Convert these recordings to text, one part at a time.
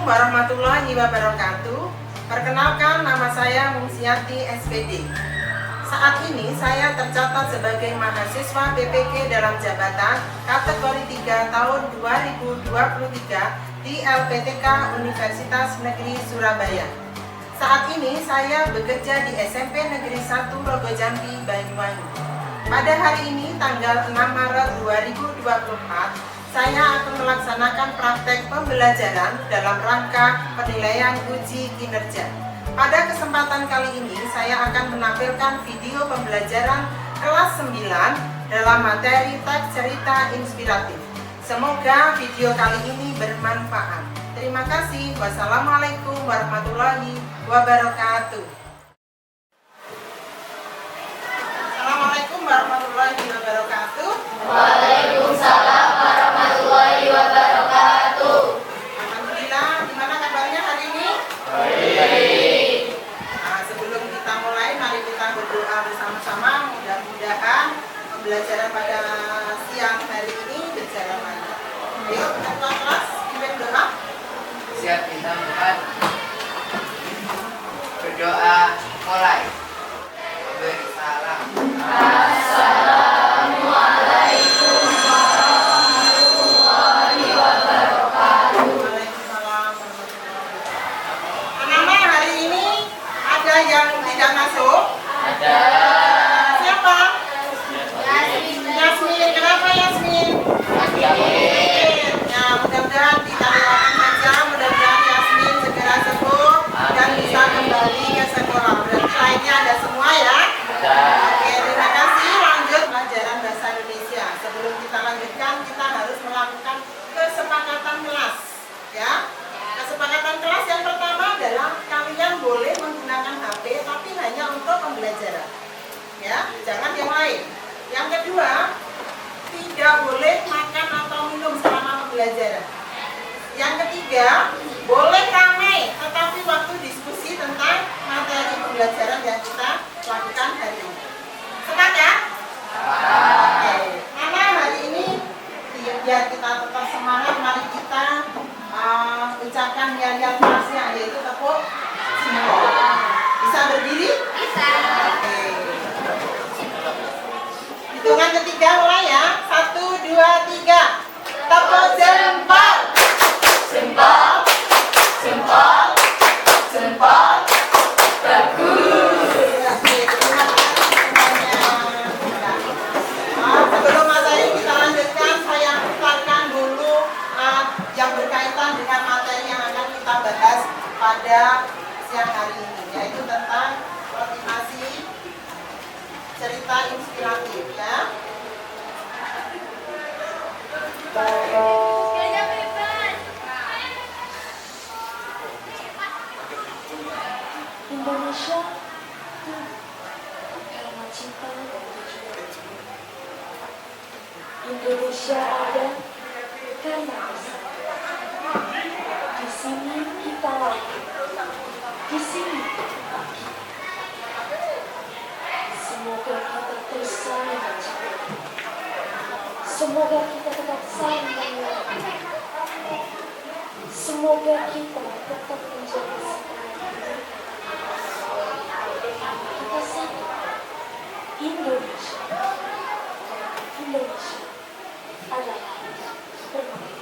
warahmatullahi wabarakatuh. Perkenalkan, nama saya Mungsiati SPD. Saat ini saya tercatat sebagai mahasiswa BPK dalam jabatan kategori 3 tahun 2023 di LPTK Universitas Negeri Surabaya. Saat ini saya bekerja di SMP Negeri 1 Rogojambi, Banyuwangi. Pada hari ini tanggal 6 Maret 2024, saya akan melaksanakan praktek pembelajaran dalam rangka penilaian uji kinerja. Pada kesempatan kali ini, saya akan menampilkan video pembelajaran kelas 9 dalam materi teks cerita inspiratif. Semoga video kali ini bermanfaat. Terima kasih. Wassalamualaikum warahmatullahi wabarakatuh. Assalamualaikum warahmatullahi wabarakatuh. Waalaikumsalam warahmatullahi wabarakatuh. Alhamdulillah, gimana kabarnya hari ini? Baik. Nah, sebelum kita mulai, mari kita berdoa bersama-sama. Mudah-mudahan pembelajaran pada siang hari ini berjalan lancar. Ayo, ketua kelas, pimpin doa. Siap, kita mulai. Berdoa mulai. Beri salam. Assalamualaikum warahmatullahi wabarakatuh. Waalaikumsalam warahmatullahi wabarakatuh. Anak-anak, hari ini ada yang tidak masuk? Ada. Siapa? Yasmin. Kenapa Yasmin? Ya, mudah-mudahan kita doakan saja, mudah-mudahan Yasmin segera sembuh dan bisa kembali ke sekolah. Berarti lainnya ada semua ya? Oke, terima kasih. Lanjut pelajaran bahasa Indonesia. Sebelum kita lanjutkan, kita harus melakukan kesepakatan kelas. Ya, kesepakatan kelas yang pertama adalah kalian boleh menggunakan HP, tapi hanya untuk pembelajaran. Ya, jangan yang lain. Yang kedua, tidak boleh makan atau minum selama pembelajaran. Yang ketiga, boleh ramai, tetapi waktu diskusi tentang materi pembelajaran yang kita lakukan hari ini. Sepakat? Oke. Karena hari ini biar kita tetap semangat, mari kita ucapkan yel-yel kelasnya, yaitu tepuk jempol. Bisa berdiri? Bisa. Oke. Hitungan ketiga mulai ya. 1, 2, 3. Tepuk jempol. Jempol. Jempol. Jempol. Bagus. Oke, terima kasih semuanya. Sebelum materi kita lanjutkan, saya putarkan dulu yang berkaitan dengan materi yang akan kita bahas pada siang hari ini, yaitu tentang motivasi cerita inspiratif ya. Indonesia karena cinta dan tujuan. Indonesia ada karena bersama. Di sini kita lahir, di sini tempat kita. Semoga kita terus saling mencintai. Semoga kita tetap saling menyayangi. Semoga kita tetap menjaga kita satu Indonesia. Indonesia adalah bermakna.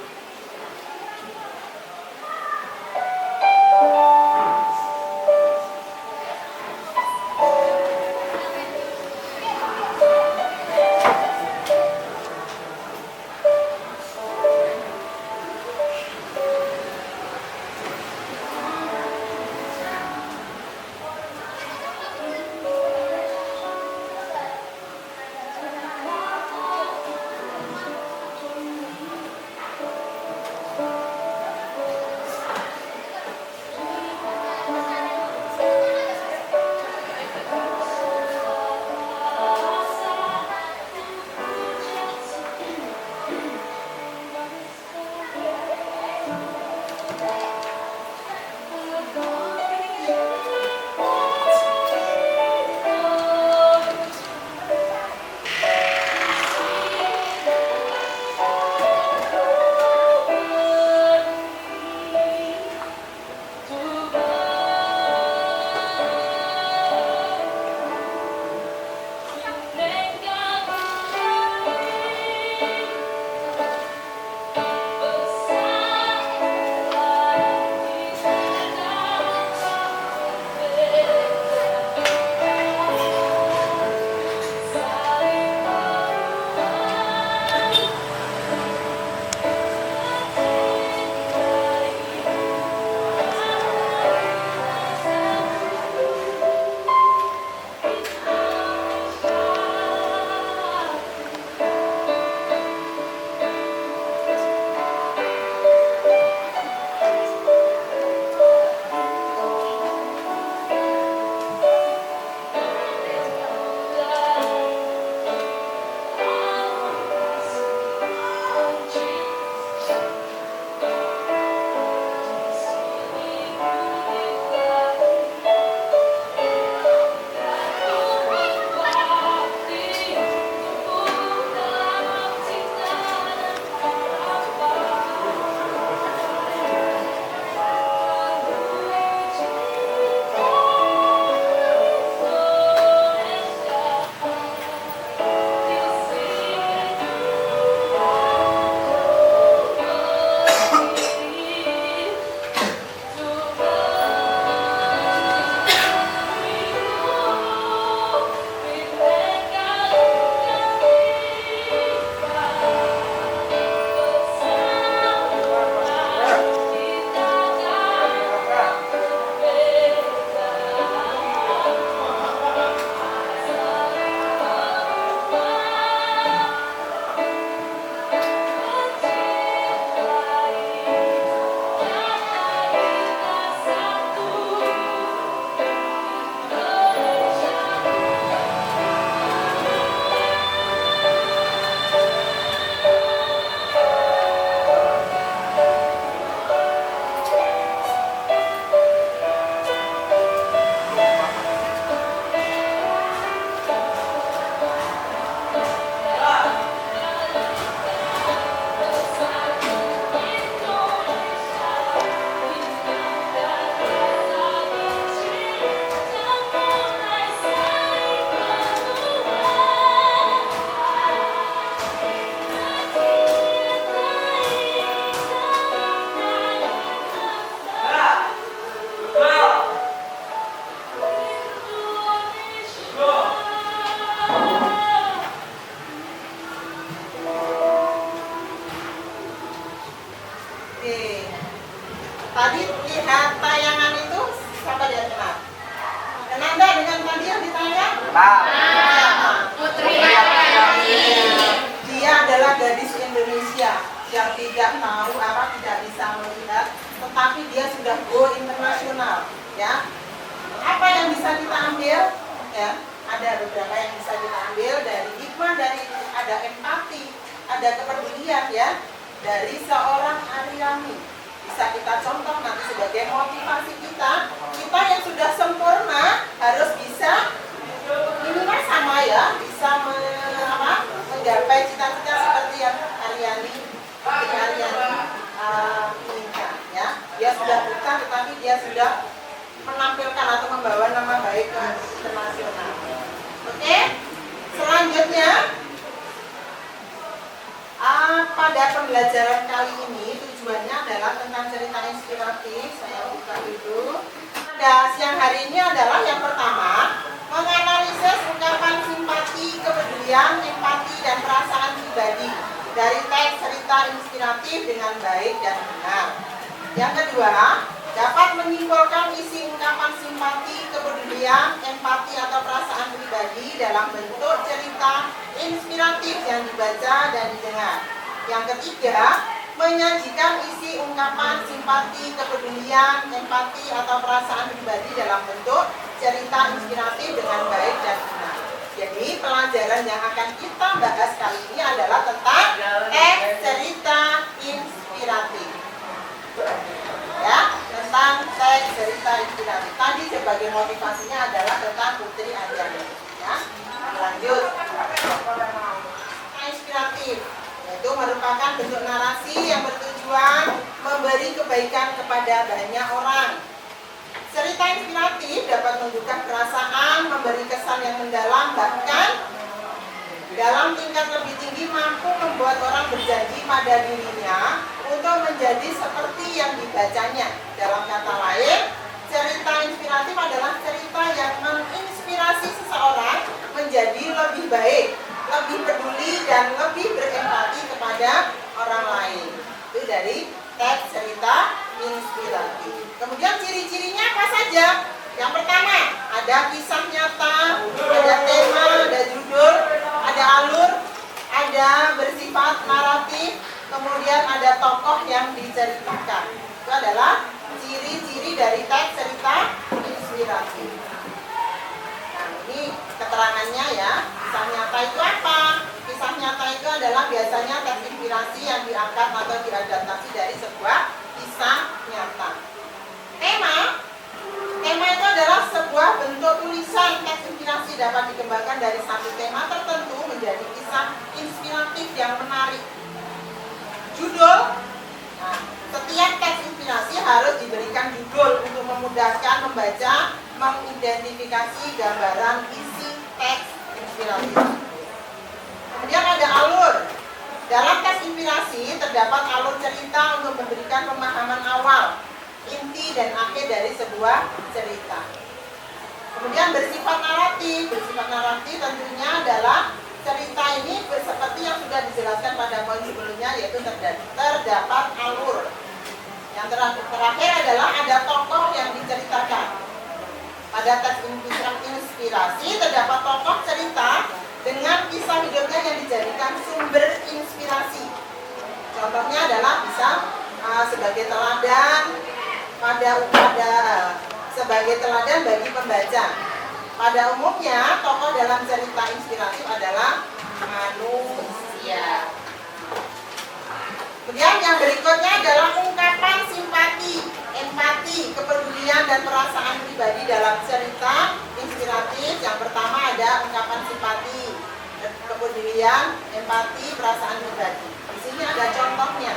melihat tayangan itu, siapa dia kenal? Kenal nggak dengan tadi yang ditayang? Putri Dia adalah gadis Indonesia yang tidak tahu tidak bisa melihat, tetapi dia sudah go internasional, ya. Apa yang bisa kita ambil? Ya, ada beberapa yang bisa kita ambil dari hikmah dari ada empati, ada kepedulian ya dari seorang Aryani. Bisa kita contoh nanti sebagai motivasi kita yang sudah sempurna harus bisa minimal sama ya, bisa menggapai cita-cita seperti yang Aryani inginkan ya. Dia sudah buta tetapi dia sudah menampilkan atau membawa nama baik ke internasional. Oke, selanjutnya pada pembelajaran kali ini tujuannya adalah tentang cerita inspiratif. Saya buka dulu. Pada siang hari ini adalah yang pertama, menganalisis ungkapan simpati, kepedulian, empati, dan perasaan pribadi dari teks cerita inspiratif dengan baik dan benar. Yang kedua, dapat menyimpulkan isi ungkapan simpati, kepedulian, empati, atau perasaan pribadi dalam bentuk cerita inspiratif yang dibaca dan didengar. Yang ketiga, menyajikan isi ungkapan simpati, kepedulian, empati, atau perasaan pribadi dalam bentuk cerita inspiratif dengan baik dan benar. Jadi pelajaran yang akan kita bahas kali ini adalah tentang teks cerita inspiratif. Ya, tentang teks cerita inspiratif. Tadi sebagai motivasinya adalah tentang Putri Aryani. Ya, lanjut. Inspiratif yaitu merupakan bentuk narasi yang bertujuan memberi kebaikan kepada banyak orang. Cerita inspiratif dapat membuka perasaan, memberi kesan yang mendalam, bahkan dalam tingkat lebih tinggi mampu membuat orang berjanji pada dirinya untuk menjadi seperti yang dibacanya. Dalam kata lain, cerita inspiratif adalah cerita yang menginspirasi seseorang menjadi lebih baik, lebih peduli, dan lebih berempati kepada orang lain. Itu dari teks cerita inspiratif. Kemudian ciri-cirinya apa saja? Yang pertama, ada kisah nyata, ada tema, ada judul, ada alur, ada bersifat naratif, kemudian ada tokoh yang diceritakan. Itu adalah ciri-ciri dari teks cerita inspiratif. Nah, ini keterangannya ya. Kisah nyata itu apa? Kisah nyata itu adalah biasanya teks inspirasi yang diangkat atau diadaptasi dari sebuah kisah nyata. Tema itu adalah sebuah bentuk tulisan. Teks inspirasi dapat dikembangkan dari satu tema tertentu menjadi kisah inspiratif yang menarik. Judul. Nah, setiap teks inspirasi harus diberikan judul untuk memudahkan membaca, mengidentifikasi gambaran isi teks inspirasi. Kemudian ada alur. Dalam teks inspirasi terdapat alur cerita untuk memberikan pemahaman awal, inti dan akhir dari sebuah cerita. Kemudian bersifat naratif. Bersifat naratif tentunya adalah cerita ini seperti yang sudah dijelaskan pada poin sebelumnya, yaitu terdapat alur. Yang terakhir adalah ada tokoh yang diceritakan. Pada teks inspirasi terdapat tokoh cerita dengan kisah hidupnya yang dijadikan sumber inspirasi. Contohnya adalah bisa sebagai teladan sebagai teladan bagi pembaca. Pada umumnya tokoh dalam cerita inspiratif adalah manusia. Kemudian yang berikutnya adalah ungkapan simpati, empati, kepedulian, dan perasaan pribadi dalam cerita inspiratif. Yang pertama ada ungkapan simpati, kepedulian, empati, perasaan pribadi. Di sini ada contohnya.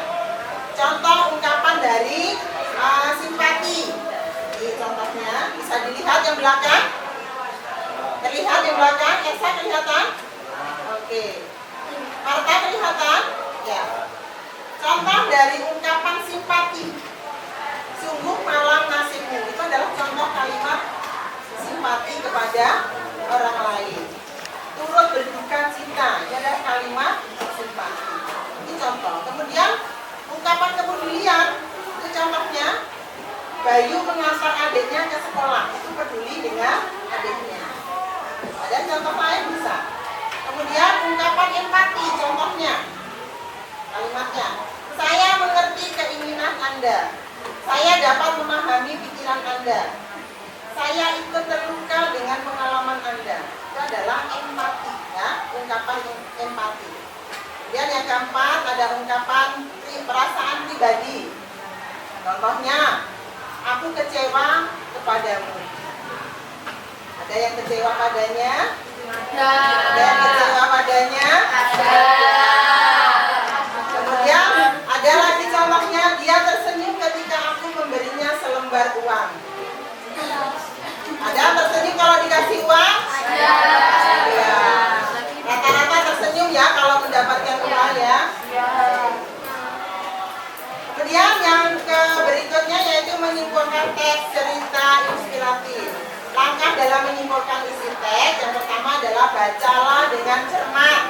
Contoh ungkapan dari simpati. Ini contohnya bisa dilihat yang belakang. Terlihat yang belakang? Esa kelihatan? Oke. Marta kelihatan? Ya. Contoh dari ungkapan simpati. Sungguh malang nasibmu. Itu adalah contoh kalimat simpati kepada orang lain. Turut berduka cita. Itu adalah kalimat simpati. Ini contoh. Kemudian ungkapan kepedulian. Itu contohnya. Bayi empati, contohnya. Kalimatnya, saya mengerti keinginan Anda. Saya dapat memahami pikiran Anda. Saya ikut terluka dengan pengalaman Anda. Itu adalah empati, ya, ungkapan empati. Kemudian yang keempat ada ungkapan perasaan pribadi. Contohnya, aku kecewa kepadamu. Ada yang kecewa padanya? Ada yang kecewa padanya? Kemudian ada lagi contohnya, dia tersenyum ketika aku memberinya selembar uang. Ada tersenyum kalau dikasih uang? Ya. Rata-rata tersenyum ya kalau mendapatkan uang ya. Kemudian yang berikutnya yaitu menyimpulkan teks cerita inspiratif. Langkah dalam menyimpulkan isi teks yang pertama adalah bacalah dengan cermat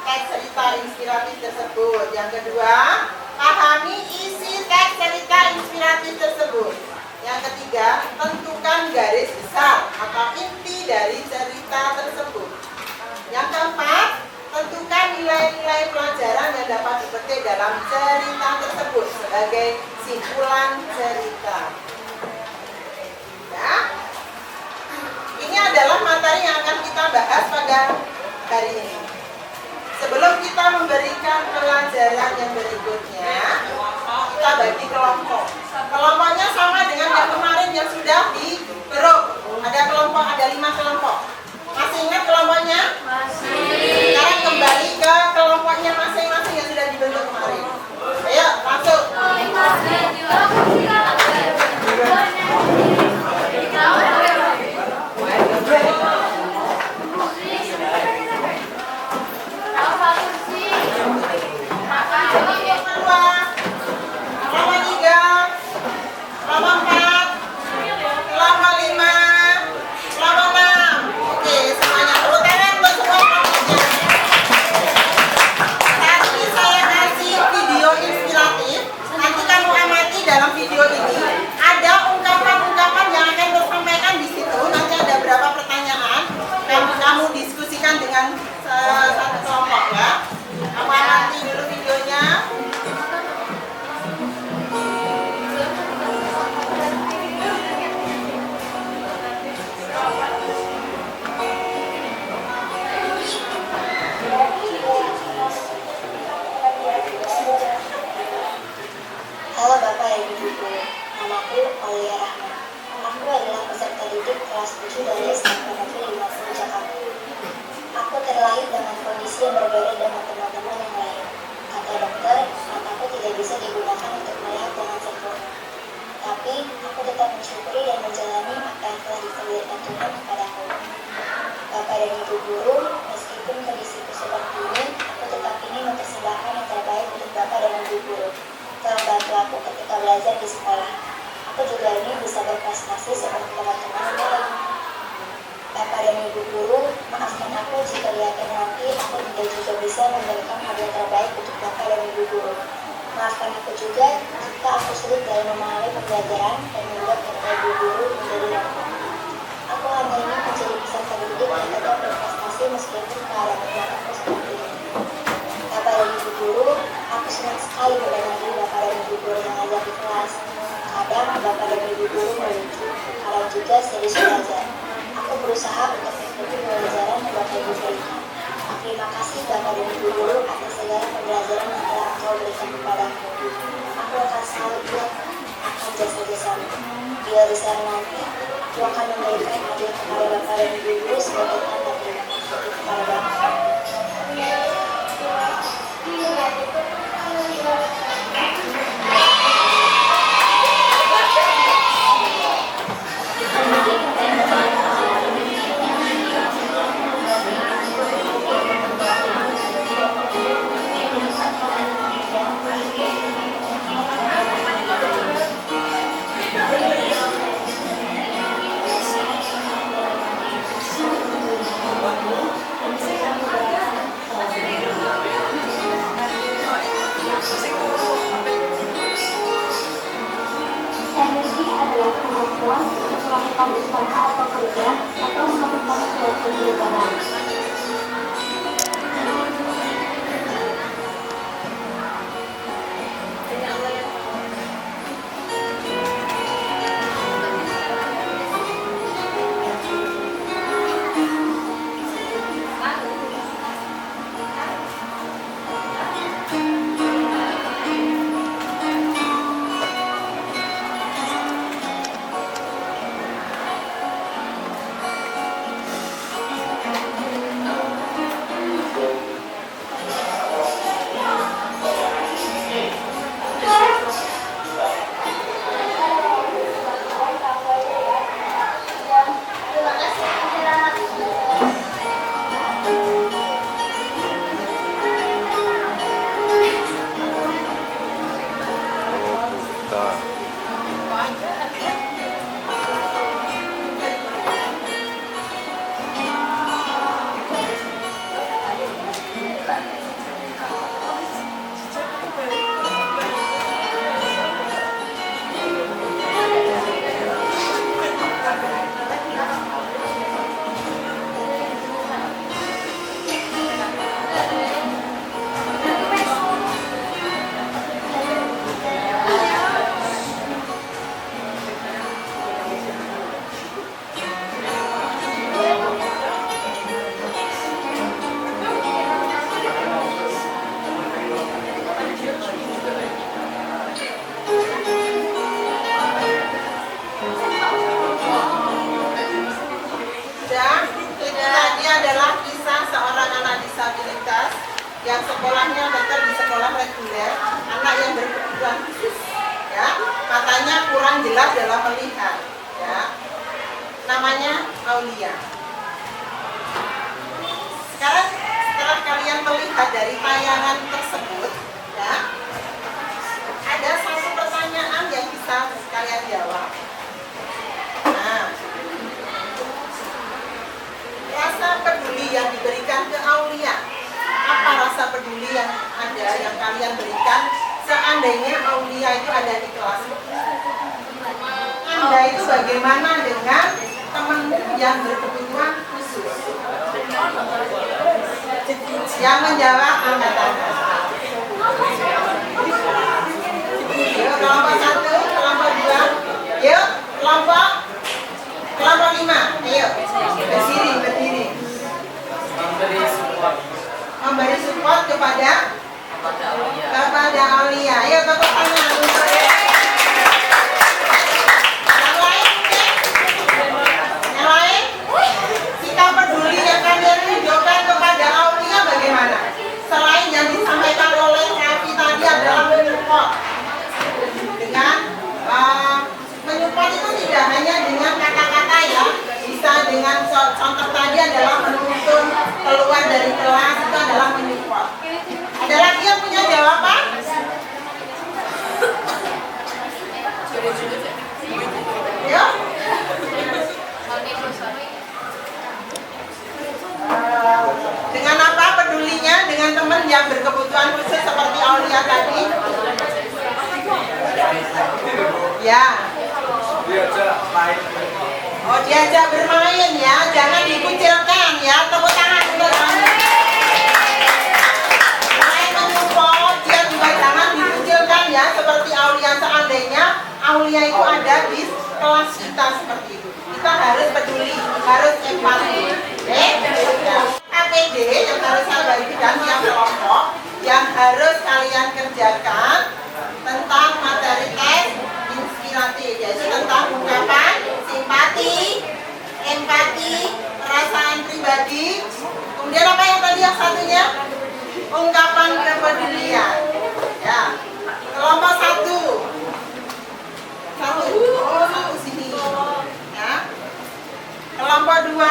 teks cerita inspiratif tersebut. Yang kedua, pahami isi teks cerita inspiratif tersebut. Yang ketiga, tentukan garis besar atau inti dari cerita tersebut. Yang keempat, tentukan nilai-nilai pelajaran yang dapat dipetik dalam cerita tersebut sebagai simpulan cerita. Ya. Ini adalah materi yang akan kita bahas pada hari ini. Sebelum kita memberikan pelajaran yang berikutnya, kita bagi kelompok. Kelompoknya sama dengan yang kemarin yang sudah di grup. Ada kelompok, ada 5 kelompok. Masih ingat kelompoknya? Masih. Sekarang kembali ke kelompoknya masing-masing yang sudah dibentuk kemarin. Ayo, masuk. Dalam video ini ada ungkapan-ungkapan yang akan tersampaikan di situ. Nanti ada berapa pertanyaan dan kamu diskusikan dengan satu kelompok ya. Kamu amati dulu videonya. Halo Bapak dan Ibu Guru, namaku Aulia Rahma. Aku adalah peserta didik kelas 7 dari SMP Negeri 50 Jakarta. Aku terlahir dengan kondisi yang berbeda dengan teman-teman yang lain. Kata dokter, mataku tidak bisa digunakan untuk melihat dengan sempurna. Tapi, aku tetap mensyukuri dan menjalani apa yang telah ditakdirkan Tuhan kepadaku. Bapak dan Ibu Guru, meskipun kondisiku seperti ini, aku tetap ingin mempersembahkan yang terbaik untuk Bapak dan Ibu Guru. Telah bantu aku ketika belajar di sekolah. Aku juga ingin bisa berprestasi seperti teman-teman yang lain. Bapak dan Ibu Guru, maafkan aku jika di akhir nanti aku tidak juga bisa memberikan hadiah terbaik untuk Bapak dan Ibu Guru. Maafkan aku juga jika aku sulit dalam memahami pembelajaran dan membuat Bapak Ibu Guru menjadi lapar. Aku hanya ingin menjadi peserta didik yang tetap berprestasi meskipun keadaan belakangku seperti ini. Bapak dan Ibu Guru, aku senang sekali mendengar Bapak dan Ibu Guru mengajar di kelas. Kadang Bapak dan Ibu Guru melucu, kadang juga serius belajar. Aku berusaha untuk mengikuti pembelajaran yang Bapak Ibu berikan. Terima kasih Bapak dan Ibu Guru atas segala pembelajaran yang telah Engkau berikan kepadaku. Aku akan selalu ingat akan jasa-jasamu. Bila besar nanti, aku akan memberikan hadiah kepada Bapak dan Ibu Guru sebagai tanda terima kasih kepada Bapak. yang sekolahnya tetap di sekolah reguler, anak yang berkebutuhan khusus, ya, matanya kurang jelas dalam melihat, ya, namanya Aulia. Sekarang setelah kalian melihat dari tayangan tersebut, ya, ada satu pertanyaan yang bisa kalian jawab. Nah, rasa peduli yang diberikan ke Aulia, apa rasa peduli yang ada yang kalian berikan seandainya Aulia itu ada di kelas? Anda itu bagaimana dengan temanmu yang berkebutuhan khusus? Yang menjawab angkat tangan. Yuk, kelompok 1, kelompok 2, yuk, kelompok 5, ayo, berdiri. Memberi support kepada Aulia. Ayo, tepuk tangan untuk yang lain. Yang lain, sikap peduli yang kalian tunjukkan kepada Aulia bagaimana? Selain yang disampaikan oleh Raffi tadi adalah menyupport. Dengan menyupport itu tidak hanya dengan kata-kata, ya, bisa dengan contoh tadi adalah menuntun keluar dari kelas, itu adalah menyupport. Ada lagi yang punya jawaban? Yuk. Dengan apa pedulinya dengan teman yang berkebutuhan khusus seperti Aulia tadi? Ya. Oh, diajak bermain, ya, jangan dikucilkan, ya. Tepuk tangan untuk Aulia. Selain mensupport, dia juga jangan dikucilkan, ya, seperti Aulia. Seandainya Aulia itu ada di kelas kita seperti itu, kita harus peduli, harus empati. APD yang harus saya bagikan yang kelompok yang harus kalian kerjakan tentang materi tes inspiratif, yaitu tentang ungkapan simpati, empati, perasaan pribadi. Kemudian apa yang tadi yang satunya? Ungkapan kepedulian. Ya. Kelompok 1. Satu sini. Ya. Kelompok 2.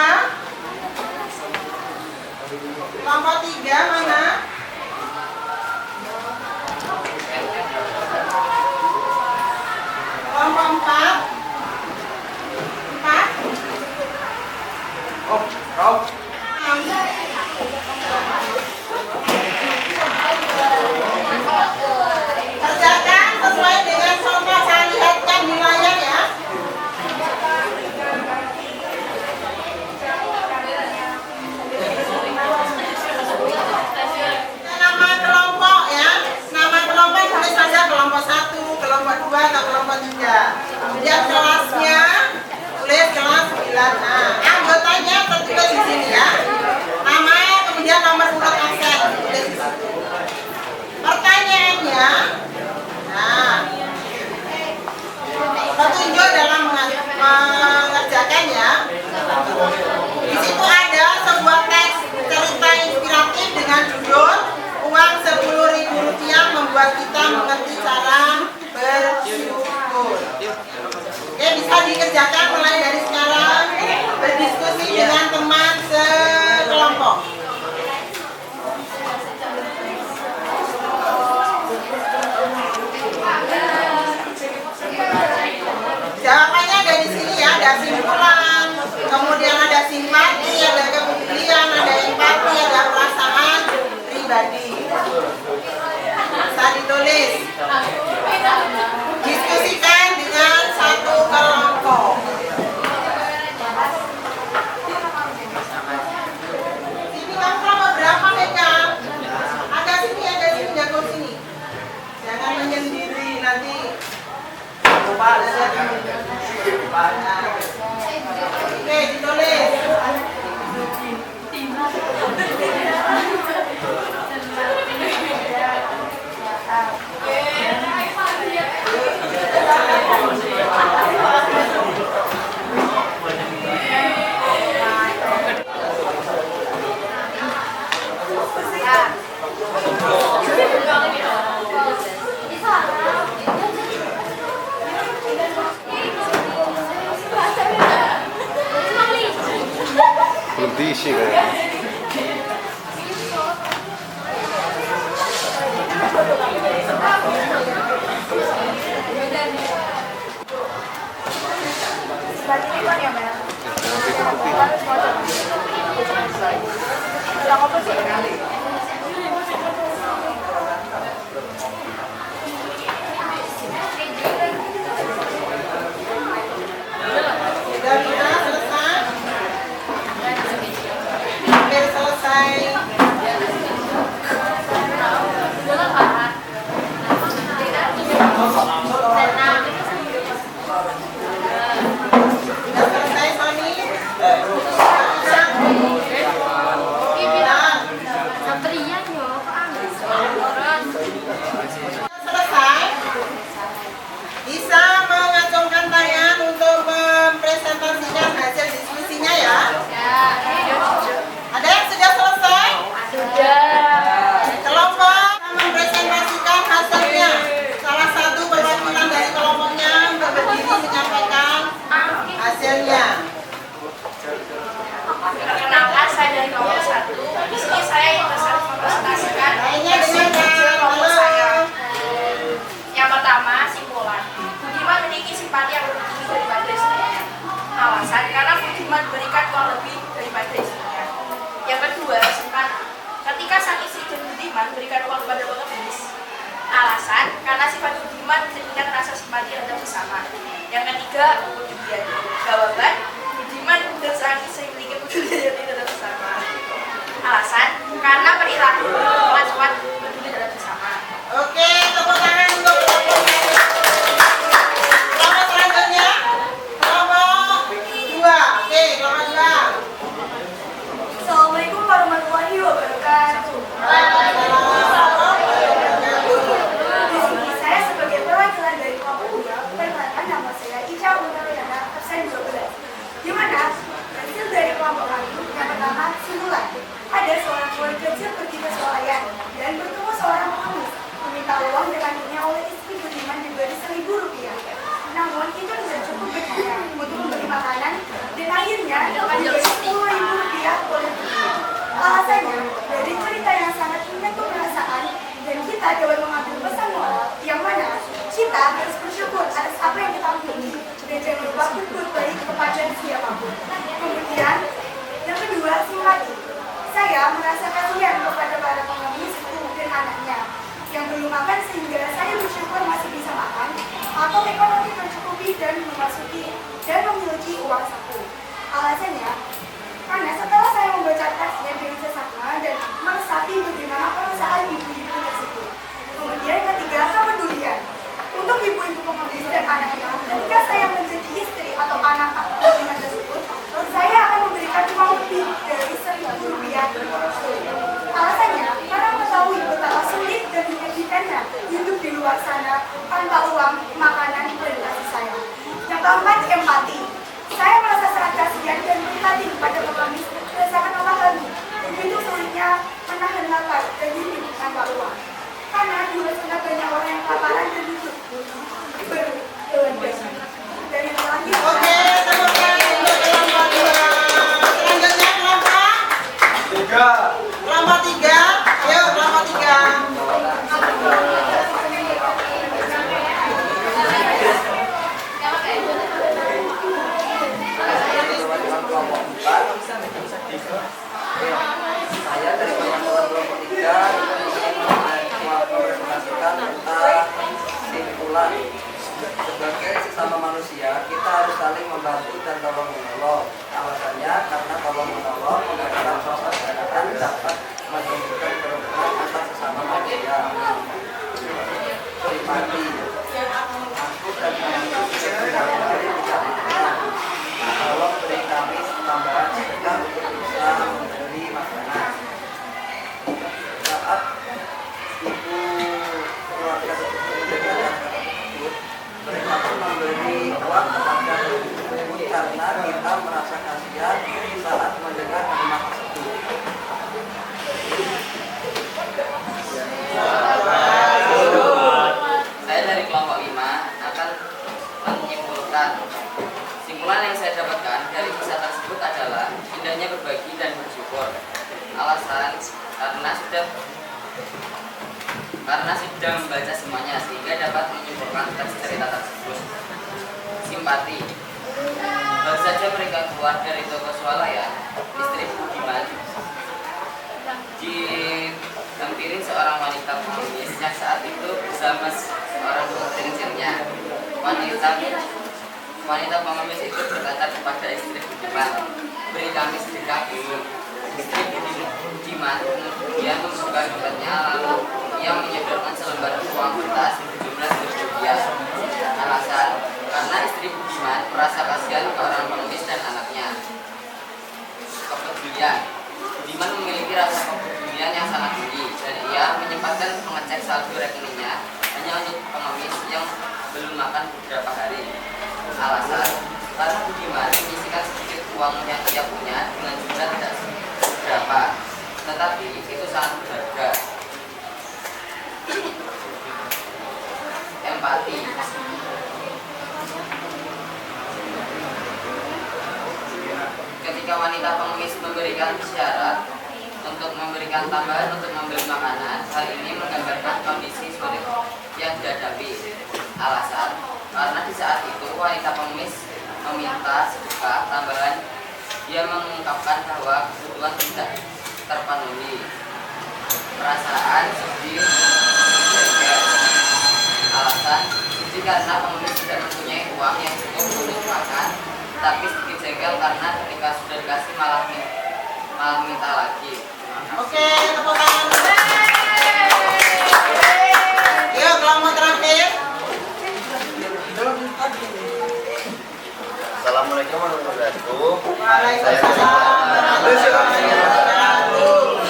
Kelompok 3 mana? Kelompok 4. Kerjakan sesuai dengan contoh saya lihatkan di layar, ya. Nama kelompok, ya. Nama kelompok tulis saja kelompok 1, kelompok 2, atau kelompok 3. Kemudian kelasnya tulis kelas 9. Nah, anggotanya tertulis di sini, ya. Nama, kemudian nomor urut absen tulis di situ. Pertanyaannya, nah, petunjuk dalam mengerjakan, ya. Di situ ada sebuah teks cerita inspiratif dengan judul Uang Rp10.000 membuat kita mengerti cara bersyukur. Oke, bisa dikerjakan mulai dari sekarang, berdiskusi dengan teman sekelompok. Jawabannya ada di sini, ya, ada simpulan, kemudian ada simpati, ada kepedulian, ada empati, ada perasaan pribadi. Bisa ditulis. Diskusikan dengan satu kelompok. Sini kamu kelompok berapa, Mega? Ada sini, jago sini. Jangan menyendiri nanti. Oke, ditulis. diisi kayaknya. Sudah selesai? Hampir selesai. Sudah selesai, Sony? Satrian yo, Selesai? Bisa mengacungkan tangan untuk mempresentasikan hasil diskusinya ya? Ada yang sudah selesai? Kelompok mempresentasikan hasilnya. Salah satu perwakilan dari kelompoknya berdiri menyampaikan hasilnya. Perkenalkan, saya dari kelompok 1. Di sini saya yang mempresentasikan Lainnya hasil dengarkan. kerja kelompok saya. Halo. Yang pertama, simpulan. Budiman memiliki simpati yang lebih tinggi daripada istrinya. Alasan, karena Budiman berikan uang lebih daripada istrinya. Yang kedua, simpati. Ketika sang istri dan Budiman berikan uang kepada pengemis. Alasan, karena sifat Budiman mencerminkan rasa simpati terhadap sesama. Yang ketiga, kepedulian. Jawaban, Budiman dan sang istri memiliki kepedulian terhadap sesama. Alasan, karena perilaku cepat peduli terhadap sesama. Oke, tepuk tangan untuk kelompok satu. Kelompok selanjutnya, kelompok 2. Oke, kelompok 2. Assalamualaikum warahmatullahi wabarakatuh. Di sini saya sebagai perwakilan dari kelompok 2 perkenalkan nama saya Ica Unariana absen 12. Di mana hasil dari kelompok kami yang pertama simpulan. Ada seorang keluarga kecil pergi ke swalayan dan bertemu seorang pengemis meminta uang dipanggilnya oleh istri Budiman diberi Rp1.000. Namun itu tidak cukup baginya untuk membeli makanan dan akhirnya diberi Rp10.000 oleh Budiman. Alasannya dari cerita yang sangat menyentuh perasaan dan kita dapat mengambil pesan moral yang mana kita harus bersyukur atas apa yang kita miliki dan jangan lupa berbuat baik kepada siapapun. Kemudian yang kedua, simpati. Saya merasa kasihan kepada para pengemis, ibu dan anaknya yang belum makan sehingga saya bersyukur masih bisa makan atau ekonomi mencukupi dan memiliki uang saku. Alasannya, karena setelah saya membaca kajian dari sesama dan meresapi bagaimana perasaan ibu-ibu tersebut. Kemudian ketiga, kepedulian. Untuk ibu-ibu pengemis dan anaknya, ketika saya menjadi istri atau anak pengemis tersebut, saya akan memberikan uang lebih dari Rp1.000. Alasannya, karena mengetahui betapa sulit dan menyedihkannya hidup di luar sana tanpa uang, makanan, dan kasih sayang. Yang keempat, empati. Saya merasa sangat kasihan dan prihatin pada pengemis berdasarkan memahami begitu sulitnya menahan lapar dan hidup tanpa uang. Karena di luar sana banyak orang yang kelaparan dan hidup berdewan-dewan. Dan yang terakhir, Oke, tepuk tangan untuk kelompok 2. Selanjutnya kelompok 3. Kelompok 3. Ayo, kelompok 3. Saya dari kelompok 3 mempresentasikan tentang simpulan. Sebagai sesama manusia, kita harus saling membantu dan tolong menolong. Alasannya karena tolong menolong memberikan sosok dan dapat menunjukkan kerukunan antar sesama manusia. Simpati. Aku dan temanku sudah berkali-kali bicara. Tolong beri kami tambahan sedekah untuk bisa memberi makanan. Saat ibu keluarga tersebut mereka pun memberi uang kepada ibu karena kita merasa kasihan saat mendengar kalimat tersebut. Saya dari membaca semuanya sehingga dapat menyimpulkan teks cerita tersebut. Simpati. Baru saja mereka keluar dari toko swalayan, istri Budiman dihampirin seorang wanita pengemis yang saat itu bersama seorang pengemisnya. Wanita pengemis itu berkata kepada istri Budiman, "Beri kami sedekah dulu." Istri Budiman kemudian membuka dompetnya, lalu ia menyodorkan selembar uang kertas berjumlah Rp1.000. Alasan, karena istri Budiman merasa kasihan ke orang pengemis dan anaknya. Kepedulian. Budiman memiliki rasa kepedulian yang sangat tinggi dan ia menyempatkan mengecek saldo rekeningnya hanya untuk pengemis yang belum makan beberapa hari. Alasan, karena Budiman menyisihkan sedikit uang yang ia punya dengan jumlah tidak berapa, tetapi itu sangat berharga. Empati. Ketika wanita pengemis memberikan isyarat untuk memberikan tambahan untuk membeli makanan, hal ini menggambarkan kondisi sulit yang dihadapi. Alasan, karena di saat itu wanita pengemis meminta sedekah tambahan, dia mengungkapkan bahwa kebutuhan tidak terpenuhi. Perasaan sedih, jengkel. Alasan, sedih karena pengemis tidak mempunyai uang yang cukup untuk makan, tapi sedikit jengkel karena ketika sudah dikasih malah minta lagi. Oke, tepuk tangan. Yuk, kelompok terakhir. Assalamualaikum warahmatullahi wabarakatuh. Waalaikumsalam warahmatullahi wabarakatuh.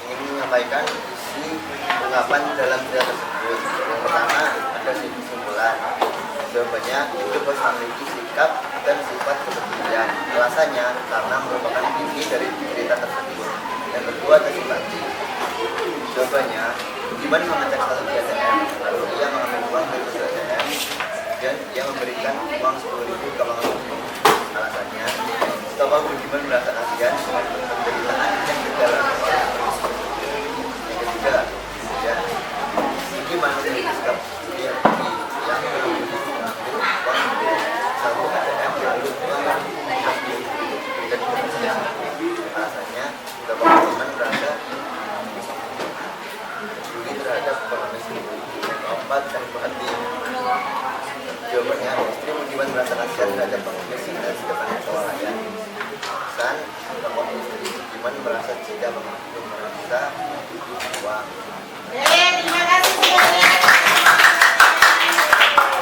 Ingin menyampaikan isi ungkapan dalam cerita tersebut. Yang pertama ada kesimpulan. Jawabannya hidup harus memiliki sikap dan sifat kepedulian. Alasannya karena merupakan inti dari cerita tersebut. Yang kedua ada simpati. Jawabannya Budiman mengecek saldo di ATM, lalu ia mengambil uang dari ATM dan ia memberikan uang 10.000 ke pengemis. Alasannya, setelah Budiman merasa kasihan dengan penderitaan yang dialaminya. Yang ketiga, ya, Budiman memiliki sikap yang tinggi yang mengambil uang dari saldo ATM lalu mengambil dan kemudian alasannya, setelah Budiman merasa peduli terhadap pengemis itu. Keempat, cari perhatian. Jawabannya, istri Budiman merasa kasihan terhadap pengemis dan depan swalayan. Dan tokoh istri Budiman merasa jika pengemis itu merasa butuh uang. Terima kasih semuanya.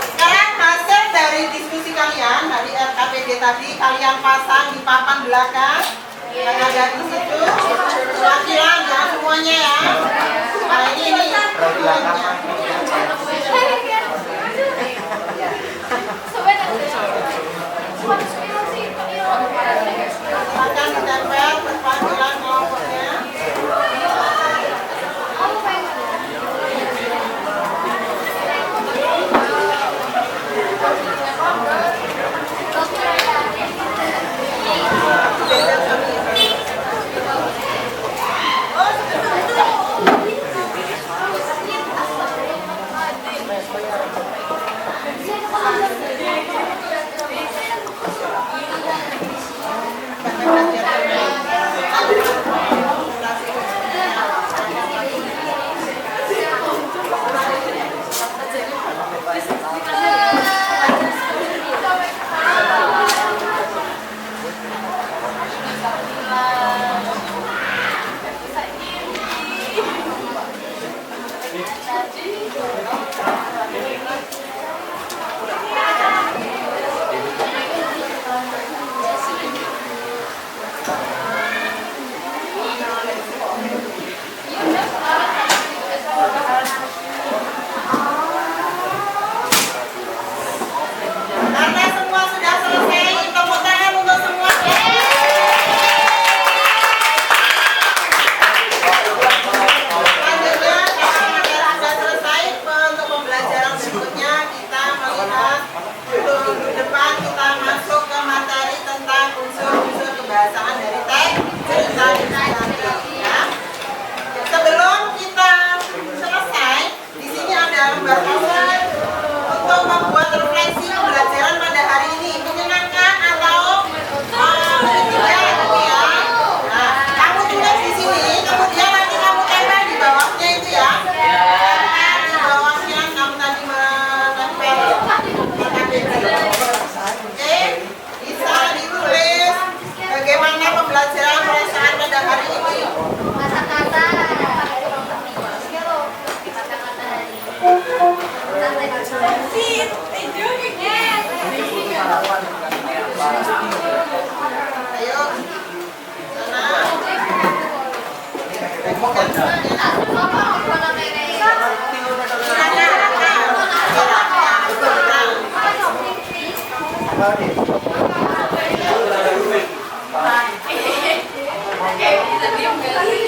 Sekarang hasil dari diskusi kalian dari RKPD tadi kalian pasang di papan belakang yang ada di situ. Perwakilan jangan semuanya ya. Nah ini akan ditempel perwakilan kelompoknya. Oh, Oke, kita diam kali.